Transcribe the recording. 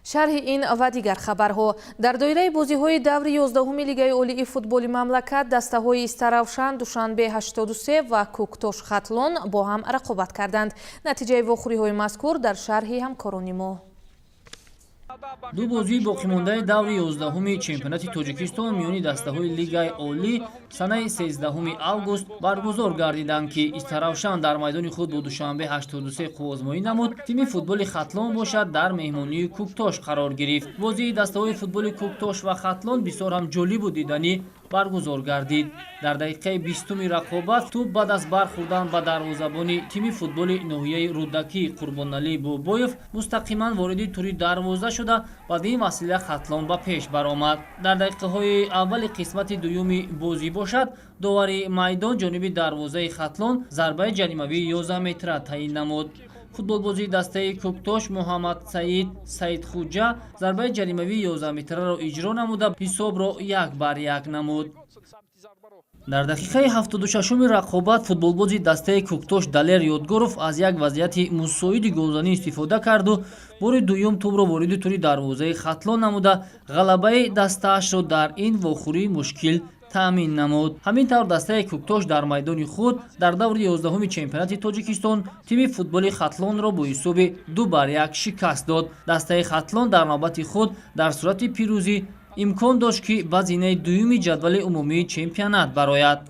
шарҳи ин ва дигар хабарҳо. Дар доираи бозиҳои даври 11-уми Лигаи олии футболи мамлакат дастаҳои Истаравшан, Душанбе 83 ва Куктош Хатлон бо ҳам рақобат карданд. Натиҷаи вохӯриҳои мазкур дар шарҳи ҳамкорони мо. ду бозии боқимондаи даври 11-уми чемпионати Тоҷикистон миёни дастаҳои Лигаи олӣ санаи 13 август баргузор гардиданд ки Истаравшан дар майдони худ бо Душанбе 83 қуввозмоӣ намуд. Тими футболи Хатлон бошад дар меҳмонии Куктош қарор гирифт. Бозии дастаҳои футболи Куктош ва Хатлон бисёр ҳам ҷолибу диданӣ баргузор гардид. Дар дақиқаи 20-уми рақобат тӯб баъд аз бархӯрдан ба дарвозабони тими футболи ноҳияи Рӯдакӣ Қурбоналӣ Бобоев мустақиман вориди тури дарвоза шуда, баъдин васила Хатлон ба пеш баромад. Дар дақиқаҳои аввали қисмати дуюми бозӣ бошад, довари майдон ҷониби дарвозаи Хатлон зарбаи ҷаримавии 11 метра таъин намуд. Футболбози дастаи Куктош Муҳаммад Саид Саидхуҷа зарбаи ҷаримавии 11 метраро иҷро намуда, ҳисобро 1-1 намуд. Дар дақиқаи 76-уми рақобат футболбози дастаи Куктош Далер Ёдгоров аз як вазъияти мусоиди голзанӣ истифода карду бори дуюм тӯбро вориди тури дарвозаи Хатлон намуда, ғалабаи дастаашро дар ин вохӯрӣ мушкил таъмин намуд. Ҳамин тавр дастаи Куктош дар майдони худ дар даври 11-уми чемпионати Тоҷикистон тими футболи Хатлонро бо ҳисоби 2-1 шикаст дод. Дастаи Хатлон дар навбати худ дар сурати пирӯзӣ имкон дошт ки ба зинаи дуюми ҷадвали умумии чемпионат барояд.